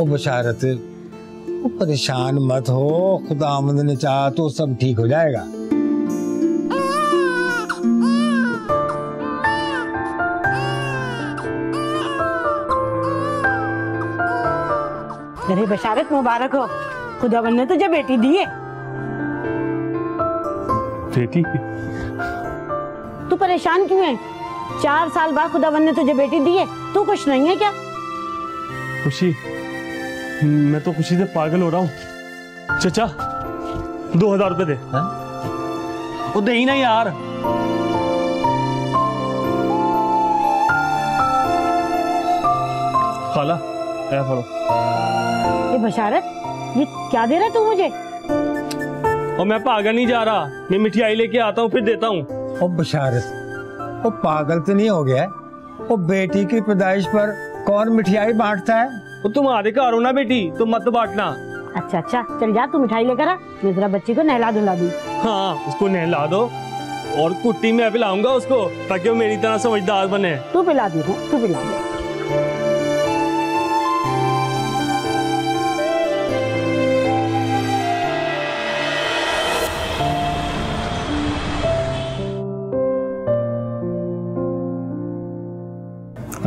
बशारत, वो परेशान मत हो, खुदावंद ने चाहा तो सब ठीक हो जाएगा। अरे बशारत मुबारक हो, खुदावंद ने तुझे बेटी दी है। बेटी? तू परेशान क्यों है? 4 साल बाद खुदावंद ने तुझे बेटी दी है, तू खुश नहीं है क्या? खुशी? मैं तो खुशी से पागल हो रहा हूँ। चाचा 2000 रुपए दे। वो दे ही ना यार। खाला ऐ फड़ो। ये बशारत, ये क्या दे रहा तू मुझे? और मैं पागल नहीं जा रहा, मैं मिठाई लेके आता हूँ फिर देता हूँ। ओ बशारत, वो पागल तो नहीं हो गया? वो बेटी की पैदाइश पर कौन मिठाई बांटता है? वो तुम्हारे घर हो ना बेटी, तुम मत बांटना। अच्छा अच्छा, चल जा, तू मिठाई लेकर आ, मैं जरा बच्ची को नहला धुला दूं। हाँ, उसको नहला दो और कुट्टी में पिलाऊंगा उसको, ताकि वो मेरी तरह समझदार बने। तू पिला दी, तू पिला दे।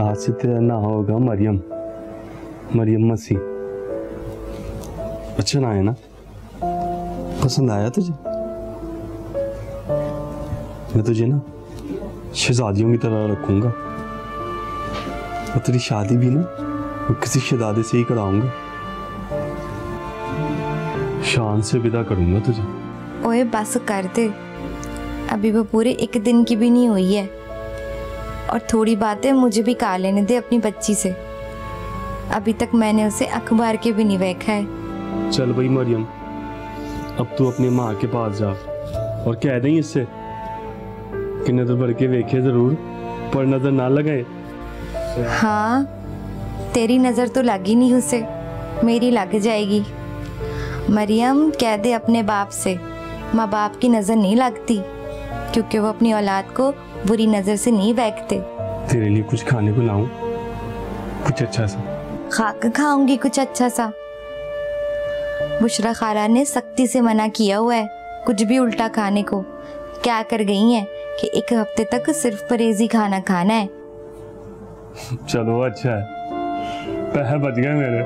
आज से तेरा नाम होगा मरियम, मरियम मसीह। अच्छा ना है ना? पसंद आया तुझे? मैं तुझे ना शहजादियों की तरह रखूंगा और तेरी शादी भी ना मैं किसी शहजादे से ही कराऊंगा। शान से विदा करूंगा तुझे। ओए बस कर दे, अभी वो पूरे 1 दिन की भी नहीं हुई है और थोड़ी बातें मुझे भी कहा लेने दे अपनी बच्ची से। अभी तक मैंने उसे अखबार के भी नहीं देखा है। चल भाई मरियम, अब तू अपनी माँ के पास जा और कह दें इससे कि नजर भर के देखे जरूर, पर नजर ना लगाए। हाँ, तेरी नजर तो लगी नहीं उसे, मेरी लग जाएगी। मरियम कह दे अपने बाप से, माँ बाप की नजर नहीं लगती, क्योंकि वो अपनी औलाद को बुरी नजर से नहीं देखते। तेरे लिए कुछ खाने को लाऊं, कुछ अच्छा सा? खाकर खाऊंगी कुछ अच्छा सा। बुशरा खाला ने सख्ती से मना किया हुआ है कुछ भी उल्टा खाने को। क्या कर गई हैं कि 1 हफ्ते तक सिर्फ परहेजी खाना खाना है। चलो अच्छा है, पैसे बच गए मेरे।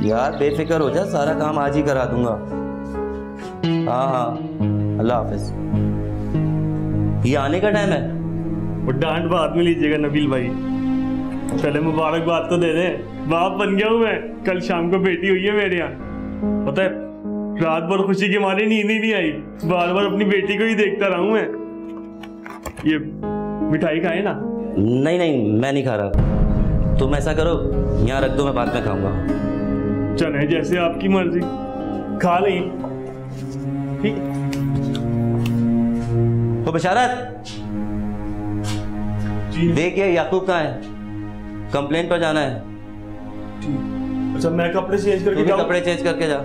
यार बेफिक्र हो जा, सारा काम आज ही करा दूंगा। हाँ हाँ, अल्लाह हाफिज। ये आने का टाइम है? वो डांट बाद में लीजिएगा नबील भाई, पहले मुबारकबाद तो दे दे। बाप बन गया हूँ मैं, कल शाम को बेटी हुई है मेरे यहाँ। पता है रात भर खुशी की मारी नींद ही नहीं आई, बार बार अपनी बेटी को ही देखता रहा हूँ मैं। ये मिठाई खाए ना? नहीं नहीं, मैं नहीं खा रहा। तुम ऐसा करो, यहाँ रख दो, मैं बाद में खाऊंगा। चले जैसे आपकी मर्जी, खा ली। ठीक। तो बशारत देख ये याकूब कहाँ है? कंप्लेंट पर जाना है। अच्छा मैं कपड़े चेंज करके जाऊं? कपड़े चेंज करके जा।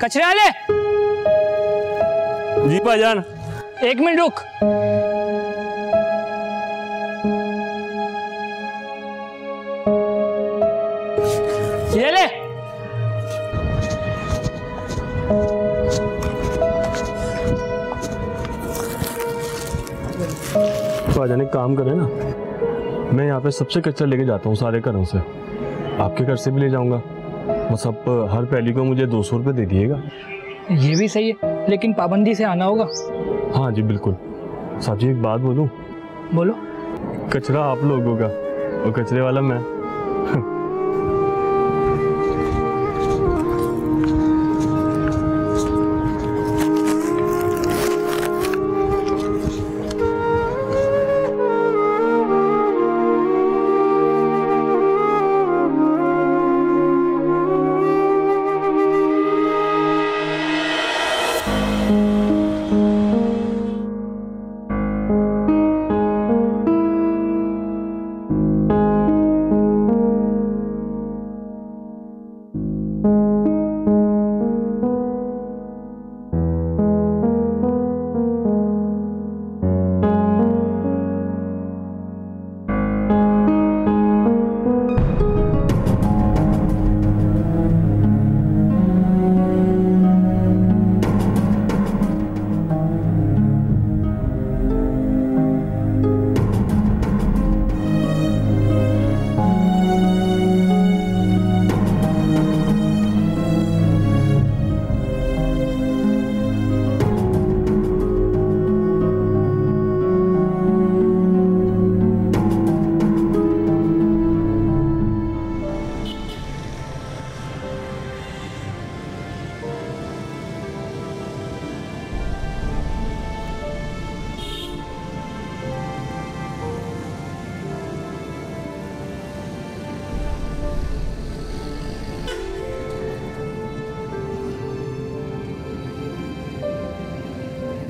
कचरे वाले, जी भाईजान। 1 मिनट रुक। ये ले। भाईजान एक काम करें ना, मैं यहाँ पे सबसे कचरा लेके जाता हूँ सारे घरों से, आपके घर से भी ले जाऊंगा। बस आप हर पहली को मुझे 200 रुपये दे दिएगा। ये भी सही है, लेकिन पाबंदी से आना होगा। हाँ जी बिल्कुल। साहब जी एक बात बोलूं? बोलो। कचरा आप लोगों का और कचरे वाला मैं।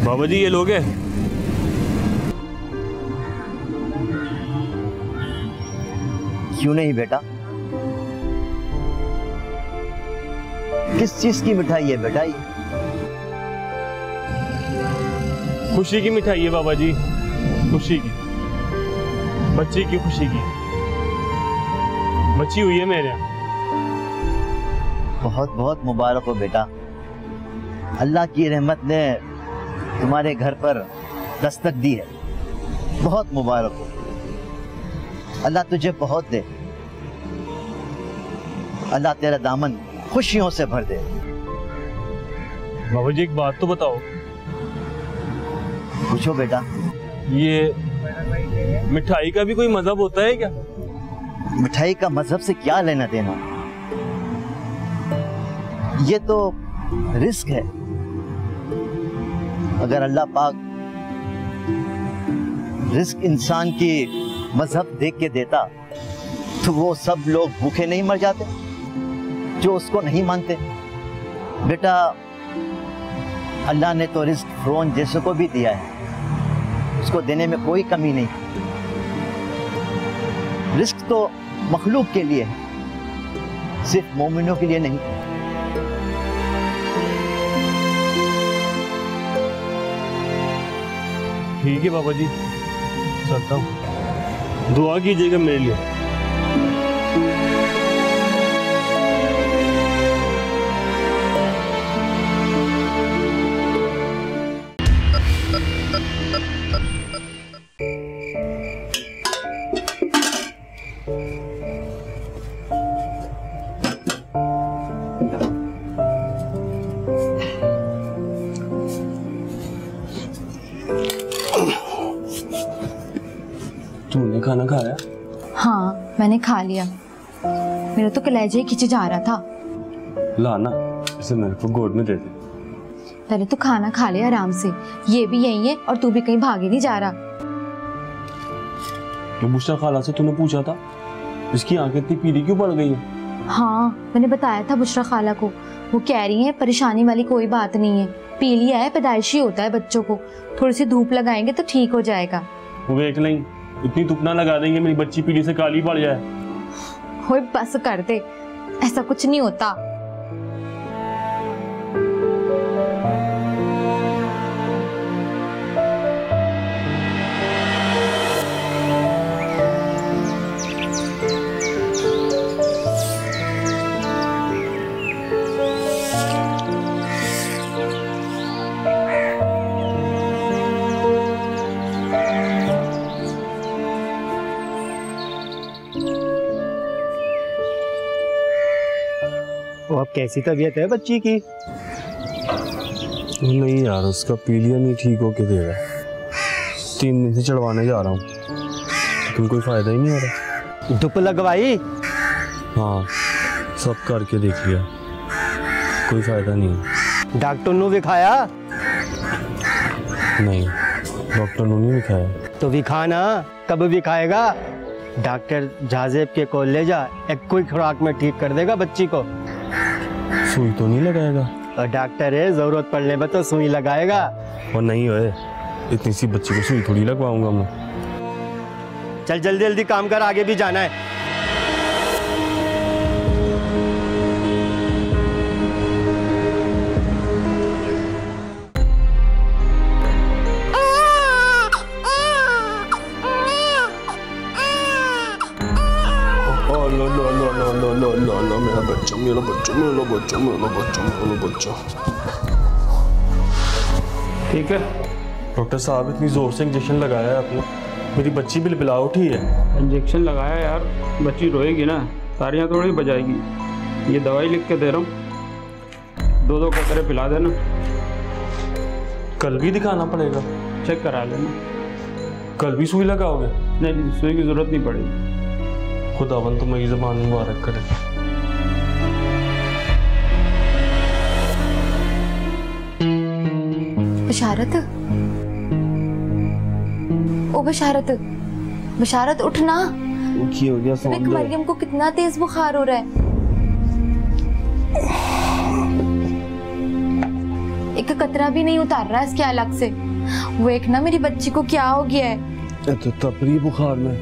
बाबा जी ये लोग हैं। क्यों नहीं बेटा? किस चीज की मिठाई है बेटा? खुशी की मिठाई है बाबा जी, खुशी की, बच्चे की खुशी की। बच्ची हुई है मेरे यहाँ। बहुत बहुत मुबारक हो बेटा। अल्लाह की रहमत ने तुम्हारे घर पर दस्तक दी है। बहुत मुबारक हो। अल्लाह तुझे बहुत दे। अल्लाह तेरा दामन खुशियों से भर दे। बाबा जी एक बात तो बताओ। पूछो बेटा। ये मिठाई का भी कोई मजहब होता है क्या? मिठाई का मजहब से क्या लेना देना? ये तो रिस्क है। अगर अल्लाह पाक रिस्क इंसान की मजहब देख के देता तो वो सब लोग भूखे नहीं मर जाते जो उसको नहीं मानते। बेटा अल्लाह ने तो रिस्क फिरौन जैसे को भी दिया है, उसको देने में कोई कमी नहीं। रिस्क तो मखलूक के लिए है, सिर्फ मोमिनों के लिए नहीं। ठीक है बाबा जी, चलता हूँ। दुआ कीजिएगा मेरे लिए। तूने खाना खाया? हाँ मैंने खा लिया। मेरा तो कलेजा ही खिंचे जा रहा था। लाना इसे मेरे को गोद में दे दे। पहले तो खाना खा ले आराम से। ये भी यही है और तू भी कहीं भागे नहीं जा रहा। तो बुशरा खाला से तूने पूछा था इसकी आंखें इतनी पीली क्यों पड़ गई है? हाँ मैंने बताया था बुशरा खाला को। वो कह रही है परेशानी वाली कोई बात नहीं है, पीलिया है, पैदाइशी होता है बच्चों को, थोड़ी सी धूप लगाएंगे तो ठीक हो जाएगा। वो देख नहीं, इतनी धूप ना लगा देंगे मेरी बच्ची पीली से काली पड़ जाए। होए बस कर दे, ऐसा कुछ नहीं होता। कैसी तबीयत है बच्ची की? नहीं यार, उसका पीलिया नहीं ठीक होके दे रहा है। 3 दिन से चढ़वाने जा रहा हूँ लेकिन कोई फायदा ही नहीं हो रहा। धुप लगवाई? हाँ, सब करके देख लिया, कोई फायदा नहीं। डॉक्टर ने दिखाया? नहीं, डॉक्टर ने नहीं दिखाया। तो दिखा ना, कब दिखाएगा? डॉक्टर जाजेब के को ले जा, एक कोई खुराक में ठीक कर देगा बच्ची को। सुई तो नहीं लगाएगा? और डॉक्टर है, जरूरत पड़ने पर तो सुई लगाएगा। और नहीं होए, इतनी सी बच्ची को सुई थोड़ी लगवाऊंगा मैं। चल जल्दी जल्दी काम कर, आगे भी जाना है। लो, मेरा बच्चा। ठीक है डॉक्टर साहब, इतनी जोर से इंजेक्शन लगाया है आपने, मेरी बच्ची बिलबिला उठी है। इंजेक्शन लगाया यार, बच्ची रोएगी ना, तारियां थोड़ी बजाएगी। ये दवाई लिख के दे रहा हूँ, 2-2 कतरे पिला देना। कल भी दिखाना पड़ेगा? चेक करा लेना। कल भी सुई लगाओगे? नहीं, सुई की जरूरत नहीं पड़ेगी। खुदावन तुम्हारी ज़बान मुबारक करे। बशारत, ओ बशारत, बशारत उठना। की हो गया? देख मरियम को कितना तेज बुखार हो रहा है। एक कतरा भी नहीं उतार रहा है इसके अलग से। वो एक ना, मेरी बच्ची को क्या हो गया है? तो तपरी बुखार में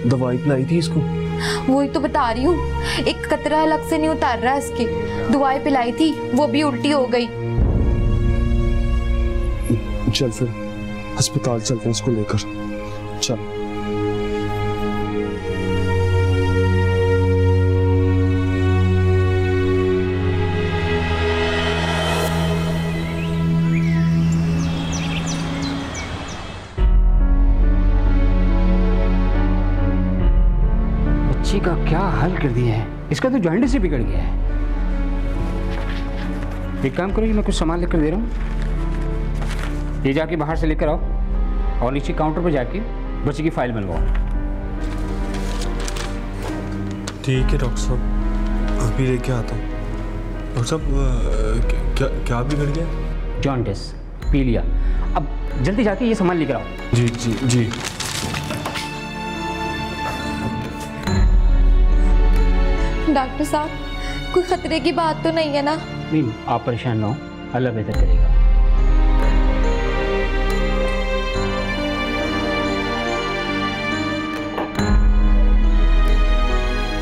दवाई पिलाई थी इसको। वही तो बता रही हूँ, एक कतरा अलग से नहीं उतार रहा है इसके। दवाई पिलाई थी, वो भी उल्टी हो गई। चल फिर अस्पताल चलते हैं इसको लेकर। चल। बच्ची का क्या हाल कर दिया है, इसका तो जॉइंटिस ही बिगड़ गया है। एक काम करो, मैं कुछ सामान लेकर दे रहा हूँ, ये जाके बाहर से लेकर आओ और नीचे काउंटर पर जाके बच्ची की फाइल बनवाओ। ठीक है डॉक्टर साहब, अभी लेके आता हूँ। डॉक्टर साहब, क्या बिगड़ गया? जॉइंटिस, पीलिया। अब जल्दी जाके ये सामान लेकर आओ। जी जी जी। डॉक्टर साहब, कोई खतरे की बात तो नहीं है ना? नहीं, आप परेशान ना हो, अल्लाह बेहतर करेगा।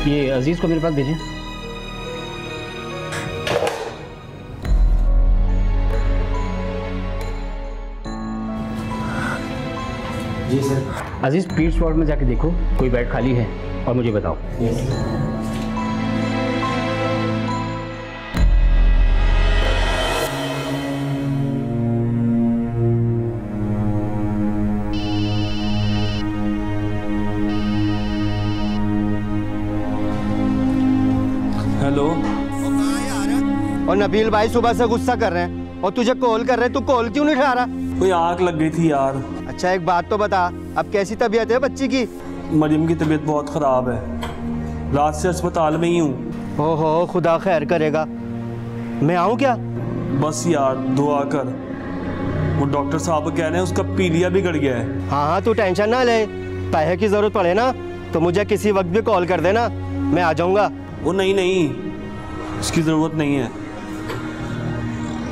ये अजीज को मेरे पास भेजें। जी सर। अजीज, पीड्स वार्ड में जाके देखो कोई बेड खाली है और मुझे बताओ। हेलो। और नबील भाई सुबह से गुस्सा कर रहे हैं और तुझे कॉल कर रहे हैं, तू कॉल क्यों नहीं उठा रहा? कोई आग लग गई थी यार। अच्छा एक बात तो बता, अब कैसी तबीयत है बच्ची की? मरियम की तबीयत बहुत ख़राब है, रात से अस्पताल में ही हूँ। ओहो, खुदा खैर करेगा। मैं आऊँ क्या? बस यार दुआ कर। वो डॉक्टर साहब कह रहे हैं उसका पीलिया बिगड़ गया है। हाँ हाँ, तू टेंशन ना ले, पैसे की ज़रूरत पड़े ना तो मुझे किसी वक्त भी कॉल कर देना, मैं आ जाऊँगा। वो नहीं, उसकी ज़रूरत नहीं है,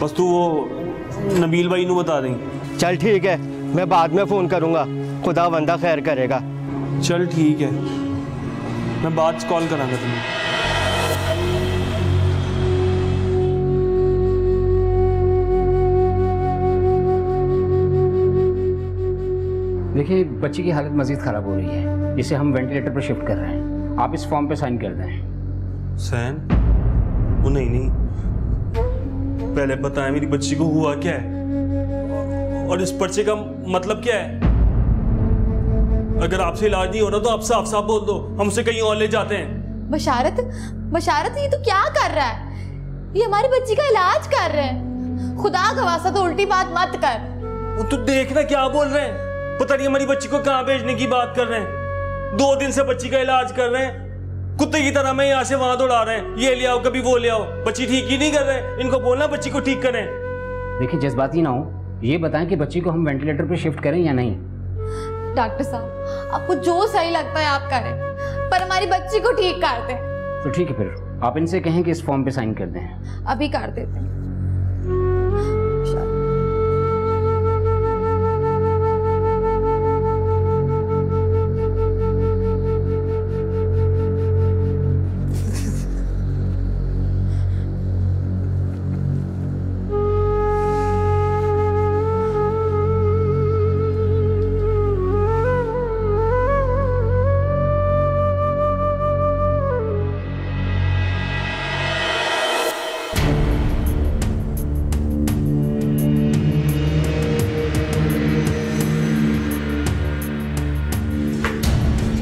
बस तू वो नबील भाई ਨੂੰ बता दें। चल ठीक है, मैं बाद में फ़ोन करूँगा, खुदा बंदा खैर करेगा। चल ठीक है, मैं बाद कॉल करांगा तुम्हें। देखिए, बच्ची की हालत मजीद ख़राब हो रही है, इसे हम वेंटिलेटर पर शिफ्ट कर रहे हैं। आप इस फॉर्म पे साइन कर दें। सैन? वो नहीं, पहले बताएं मेरी बच्ची को हुआ क्या है और इस पर्चे का मतलब क्या है। अगर आपसे इलाज नहीं हो रहा तो आप साफ साफ बोल दो, हम उसे कहीं और ले जाते हैं। बशारत, बशारत ये तो क्या कर रहा है? ये हमारी बच्ची का इलाज कर रहे हैं। खुदा का वास्ता तो उल्टी बात मत कर। तू देखना क्या बोल रहे हैं। पता नहीं हमारी बच्ची को कहाँ भेजने की बात कर रहे हैं। 2 दिन से बच्ची का इलाज कर रहे हैं, कुत्ते की तरह मैं यहाँ से वहां दौड़ा रहे हैं। ये ले आओ, कभी वो ले आओ, बच्ची ठीक ही नहीं कर रहे। इनको बोलना बच्ची को ठीक करें। देखिए जज्बाती ना हो, ये बताएं कि बच्ची को हम वेंटिलेटर पे शिफ्ट करें या नहीं। डॉक्टर साहब आपको जो सही लगता है आप करें, पर हमारी बच्ची को ठीक कर दें। तो ठीक है, फिर आप इनसे कहें कि इस फॉर्म पे साइन कर दें। अभी कर देते हैं।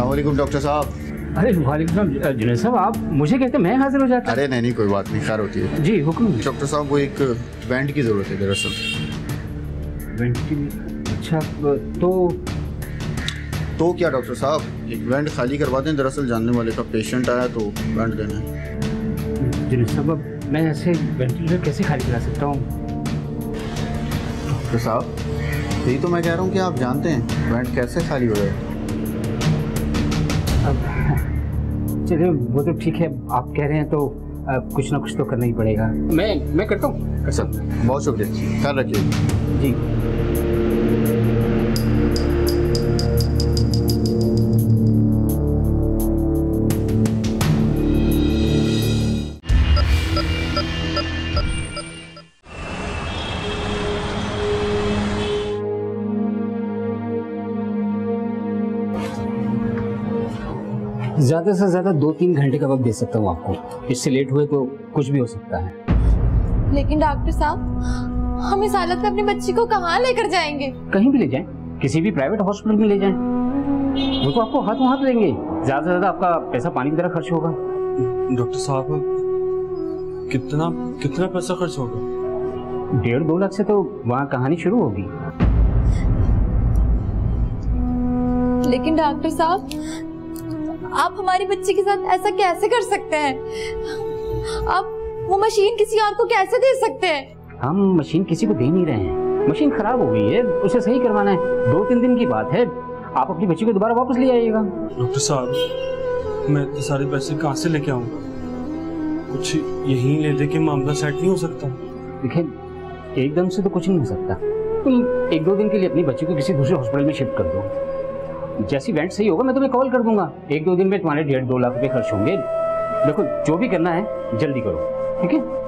वालेकुम डॉक्टर साहब। अरे वालेकुम जुनैद साहब, आप मुझे कहते मैं हाजिर हो जाता। अरे नहीं कोई बात नहीं, खैर होती है। जी हुक्म। डॉक्टर साहब वो एक वेंट की ज़रूरत है दरअसल। वेंट की? अच्छा तो क्या डॉक्टर साहब, एक वेंट खाली करवा दें। दरअसल जानने वाले का पेशेंट आया तो वेंट देना है। जुनैद साहब अब मैं ऐसे वेंटिलेटर कैसे खाली करा सकता हूँ? डॉक्टर साहब यही तो मैं कह रहा हूँ कि आप जानते हैं वेंट कैसे खाली हो जाए। अब चलिए वो तो ठीक है, आप कह रहे हैं तो कुछ ना कुछ तो करना ही पड़ेगा। मैं करता हूँ सर। बहुत शुक्रिया, ख्याल रखिए जी। ज़्यादा से ज़्यादा 2-3 घंटे का वक्त दे सकता हूँ आपको। इससे लेट हुए तो कुछ भी हो सकता है। लेकिन डॉक्टर साहब हम इस हालत में अपनी बच्ची को कहाँ लेकर जाएंगे? कहीं भी ले जाएं, किसी भी प्राइवेट हॉस्पिटल में ले जाएं। वो तो आपको हाथों हाथ देंगे। ज़्यादा से ज़्यादा आपका पैसा पानी की तरह खर्च होगा। डॉक्टर साहब कितना पैसा खर्च होगा? 1.5-2 लाख से तो वहाँ कहानी शुरू होगी। लेकिन डॉक्टर साहब आप हमारी बच्ची के साथ ऐसा कैसे कर सकते हैं? आप वो मशीन किसी और को कैसे दे सकते हैं? हम मशीन किसी को दे नहीं रहे हैं। मशीन खराब हो गई है, उसे सही करवाना है। 2-3 दिन की बात है। आप अपनी बच्ची को दोबारा वापस ले आइएगा। डॉक्टर साहब मैं इतने सारे पैसे कहाँ से लेके आऊँगा? कुछ यहीं ले दे के मामला सेट नहीं हो सकता? देखिए एकदम से तो कुछ नहीं हो सकता। तुम 1-2 दिन के लिए अपनी बच्ची को किसी दूसरे हॉस्पिटल में शिफ्ट कर दो। जैसी वेंट सही होगा मैं तुम्हें कॉल कर दूंगा। 1-2 दिन में तुम्हारे 1.5-2 लाख रुपए खर्च होंगे। देखो जो भी करना है जल्दी करो, ठीक है?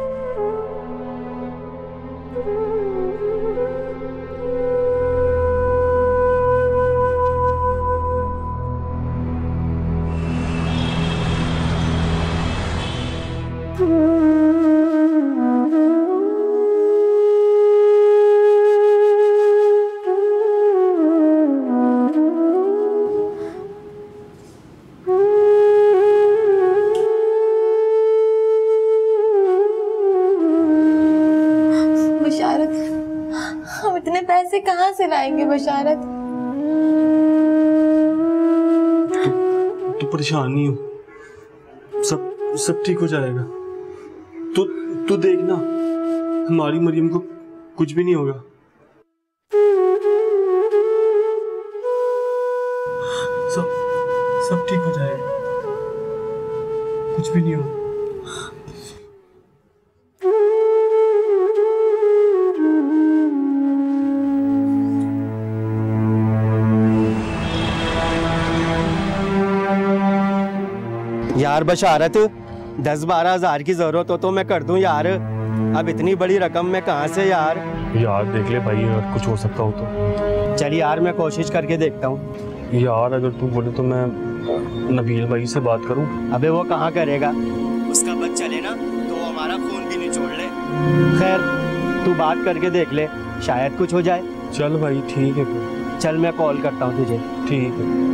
पैसे कहाँ से लाएंगे बशारत? तू परेशान नहीं हो, सब ठीक हो जाएगा। तू देखना हमारी मरियम को कुछ भी नहीं होगा। सब ठीक हो जाएगा, कुछ भी नहीं होगा। यार बशारत 10-12 हज़ार की जरूरत हो तो मैं कर दूं यार। अब इतनी बड़ी रकम में कहाँ से यार देख ले भाई, अगर कुछ हो सकता हो तो। चल यार मैं कोशिश करके देखता हूँ यार। अगर तू बोले तो मैं नबील भाई से बात करूँ। अबे वो कहाँ करेगा, उसका बस चले ना तो हमारा फोन भी नहीं छोड़ ले। खैर तू बात करके देख ले, शायद कुछ हो जाए। चल भाई ठीक है फिर। चल मैं कॉल करता हूँ तुझे। ठीक है।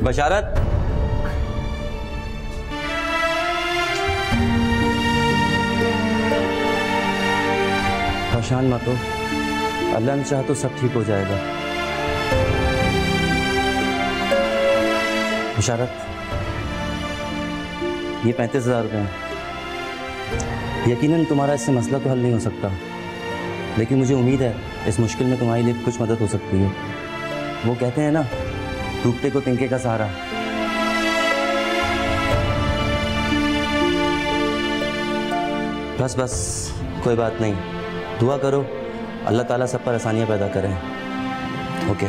बशारत, परेशान मत हो, अल्लाह ने चाहा तो सब ठीक हो जाएगा। बशारत, ये 35,000 रुपये हैं। यकीनन तुम्हारा इससे मसला तो हल नहीं हो सकता, लेकिन मुझे उम्मीद है इस मुश्किल में तुम्हारे लिए कुछ मदद हो सकती है। वो कहते हैं ना, डूबते को तिनके का सहारा। बस बस, कोई बात नहीं, दुआ करो अल्लाह ताला सब पर आसानियाँ पैदा करें। ओके।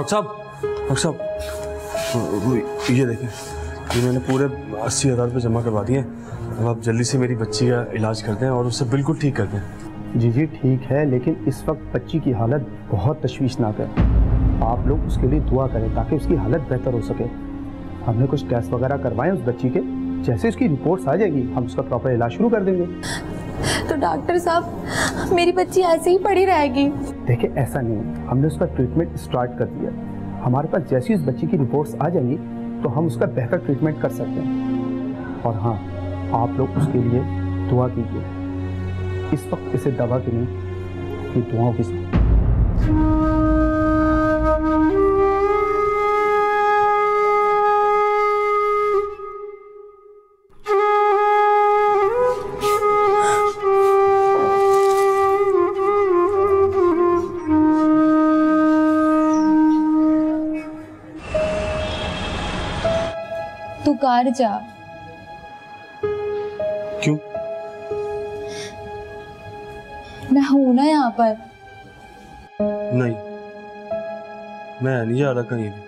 डॉक्टर साहब, ये देखें, ये मैंने पूरे 80,000 रुपये जमा करवा दिए। अब आप जल्दी से मेरी बच्ची का इलाज कर दें और उसे बिल्कुल ठीक कर दें। जी जी ठीक है, लेकिन इस वक्त बच्ची की हालत बहुत तशवीशनाक है। आप लोग उसके लिए दुआ करें ताकि उसकी हालत बेहतर हो सके। हमने कुछ टेस्ट वगैरह करवाएं उस बच्ची के, जैसे उसकी रिपोर्ट्स आ जाएगी हम उसका प्रॉपर इलाज शुरू कर देंगे। तो डॉक्टर साहब, मेरी बच्ची ऐसे ही पड़ी रहेगी? देखिए ऐसा नहीं है, हमने उसका ट्रीटमेंट स्टार्ट कर दिया। हमारे पास जैसी उस बच्ची की रिपोर्ट्स आ जाएंगी तो हम उसका बेहतर ट्रीटमेंट कर सकते हैं। और हाँ, आप लोग उसके लिए दुआ कीजिए। इस वक्त इसे दवा की नहीं, कि दुआओं की तू कार जा। क्यों? मैं हूं ना यहाँ पर। नहीं, मैं नहीं जा रहा कहीं भी।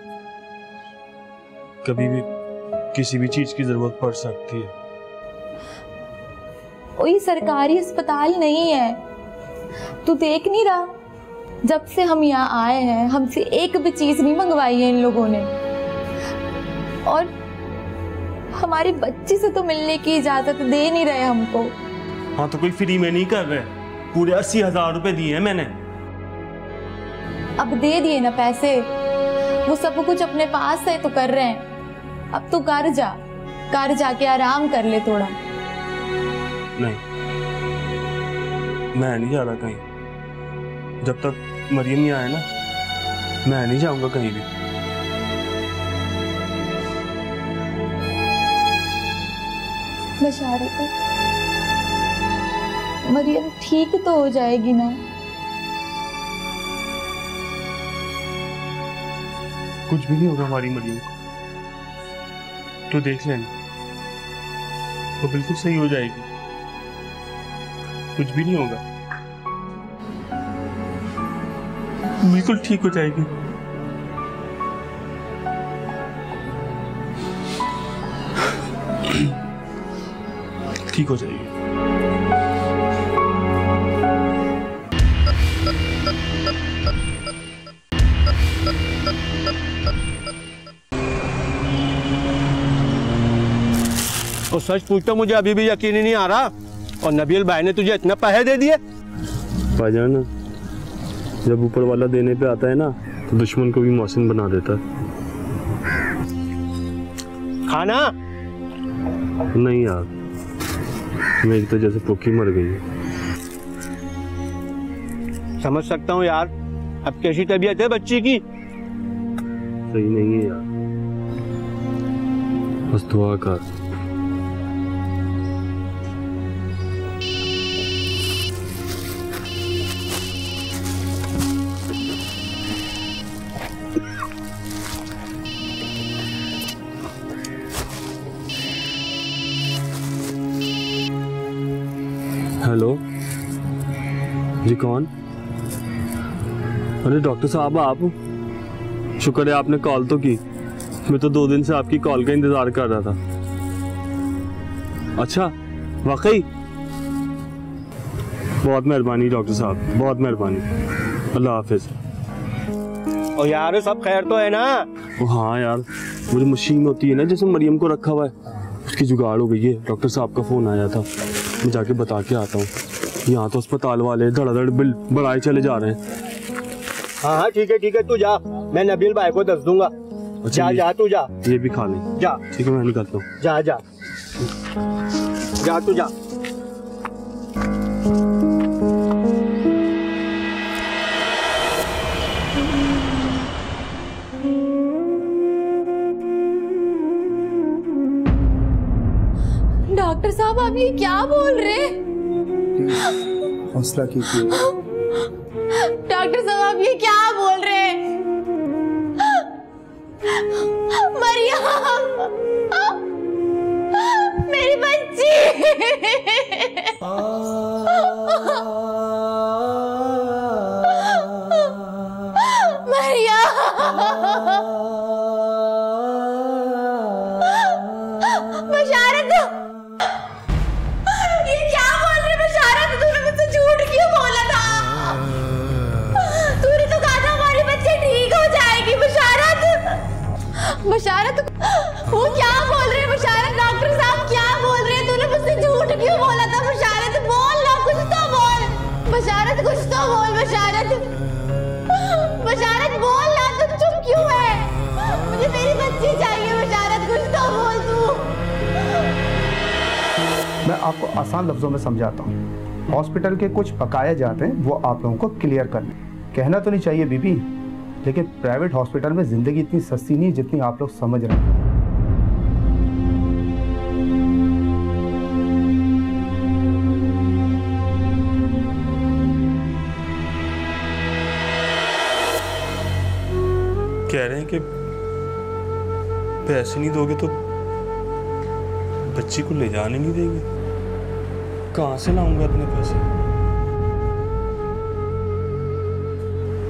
कभी भी किसी भी चीज की जरूरत पड़ सकती है। कोई सरकारी अस्पताल नहीं है, तू देख नहीं रहा? जब से हम यहाँ आए हैं हमसे एक भी चीज नहीं मंगवाई है इन लोगों ने। और हमारी बच्ची से तो मिलने की इजाजत दे नहीं रहे हमको। हाँ तो कोई फ्री में नहीं कर रहे, पूरे 80,000 रुपए दिए हैं मैंने। अब दे दिए ना पैसे, वो सब कुछ अपने पास है तो कर रहे हैं। अब तू घर जाके आराम कर ले थोड़ा। नहीं, मैं नहीं जा रहा कहीं। जब तक मरियम नहीं आए ना, मैं नहीं जाऊंगा कहीं भी। बशारत, मरियम ठीक तो हो जाएगी ना? कुछ भी नहीं होगा हमारी मरियम को, तो देख लेना, वो बिल्कुल सही हो जाएगी। कुछ भी नहीं होगा, बिल्कुल ठीक हो जाएगी। ठीक हो जाएगी। और सच पूछता मुझे अभी भी यकीन ही नहीं आ रहा। और नबील भाई ने तुझे इतना पैसे दे दिए? भाईजान, जब ऊपर वाला देने पे आता है ना, तो दुश्मन को भी मौसिन बना देता है। खाना नहीं यार, मेरी तो जैसे भूखी मर गई। समझ सकता हूँ यार, अब कैसी तबीयत है बच्ची की? सही नहीं है यार, बस दुआ कर। हेलो जी, कौन? अरे डॉक्टर साहब, आप? शुक्र है आपने कॉल तो की। मैं तो 2 दिन से आपकी कॉल का इंतजार कर रहा था। अच्छा, वाकई? बहुत मेहरबानी डॉक्टर साहब, बहुत मेहरबानी। अल्लाह हाफिज। और यार सब खैर तो है ना? हाँ यार, वो जो मशीन होती है ना जैसे मरियम को रखा हुआ है, उसकी जुगाड़ हो गई है। डॉक्टर साहब का फोन आया था, मैं जाके बता के आता हूँ। यहाँ तो अस्पताल वाले धड़ाधड़ बिल बढ़ाए चले जा रहे हैं। हाँ ठीक है, तू जा, मैं नबील भाई को दस दूंगा। अच्छा, जा तू जा। ये भी खा लें। जा। ठीक है, मैं निकलता हूँ। जा तू जा। डॉक्टर साहब आप ये क्या बोल रहे हैं? हौसला कीजिए। डॉक्टर साहब आप ये क्या बोल रहे हैं? मरियम, मेरी बच्ची। बशारत, ये क्या बोल रहे बशारत? तूने मुझसे झूठ क्यों बोला था? तूने तो कहा था हमारी बच्ची ठीक हो जाएगी। बशारत, वो क्या बोल रहे बशारत? डॉक्टर साहब क्या बोल रहे हैं? तूने मुझसे झूठ क्यों बोला था? बशारत बोल ना, कुछ तो बोल। बशारत कुछ तो बोल। बशारत बोल ना, तुम चुप क्यों है? मुझे मेरी बच्ची चाहिए। बशारत कुछ तो बोल तू। मैं आपको आसान लफ्जों में समझाता हूँ। हॉस्पिटल के कुछ बकाया जाते हैं, वो आप लोगों को क्लियर करने। कहना तो नहीं चाहिए बीबी, लेकिन प्राइवेट हॉस्पिटल में जिंदगी इतनी सस्ती नहीं जितनी आप लोग समझ रहे हैं। कह रहे हैं कि पैसे नहीं दोगे तो बच्ची को ले जाने नहीं देंगे। कहाँ से लाऊंगा इतने पैसे?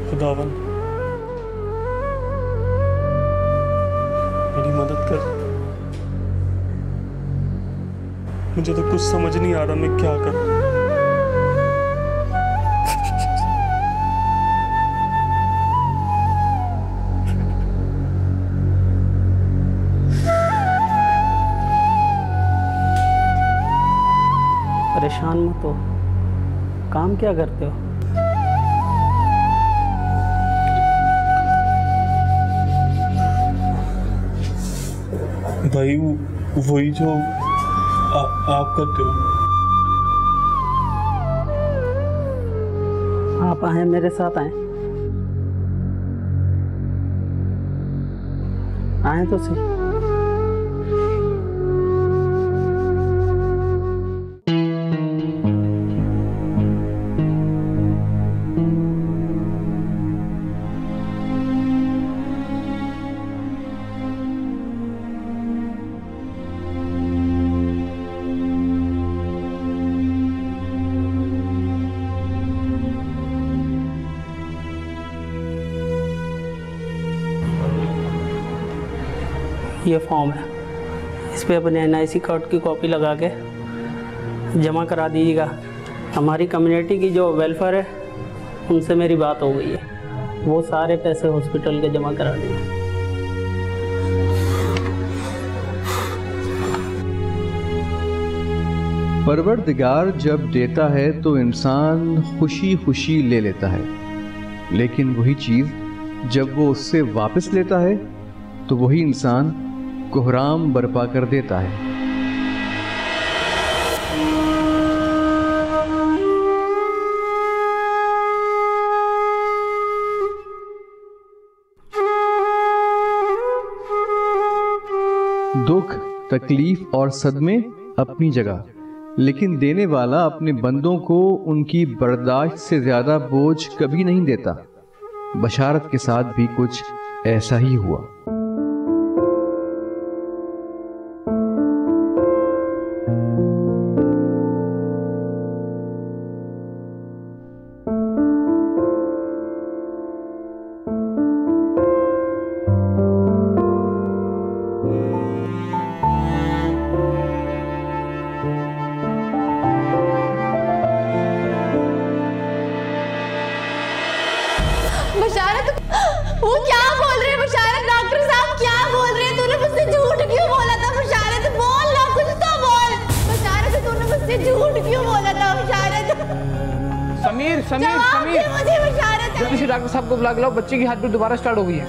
खुदावन मेरी मदद कर। मुझे तो कुछ समझ नहीं आ रहा मैं क्या करूं। परेशान मत हो। काम क्या करते हो? भाई वही जो आप करते हो। आप आए, मेरे साथ आए तो सही। ये फॉर्म है, इस पे अपने NIC कार्ड की कॉपी लगा के जमा करा दीजिएगा। हमारी कम्युनिटी की जो वेलफेयर है उनसे मेरी बात हो गई है, वो सारे पैसे हॉस्पिटल के जमा करा देंगे। परवरदिगार जब देता है तो इंसान खुशी खुशी ले लेता है, लेकिन वही चीज़ जब वो उससे वापस लेता है तो वही इंसान कोहराम बर्पा कर देता है। दुख, तकलीफ और सदमे अपनी जगह, लेकिन देने वाला अपने बंदों को उनकी बर्दाश्त से ज्यादा बोझ कभी नहीं देता। बशारत के साथ भी कुछ ऐसा ही हुआ। वो क्या बोल रहे हैं मुशारत? डॉक्टर साहब क्या बोल रहे हैं? तूने मुझसे झूठ क्यों बोला था मुशारत? बोल ना, कुछ तो बोल मुशारत। तूने मुझसे झूठ क्यों बोला था मुशारत? समीर समीर जवाब समीर दे मुझे मुशारत। जल्दी से डॉक्टर साहब को बुला के लाओ, बच्चे की हार्ट बीट दोबारा स्टार्ट हो गई है।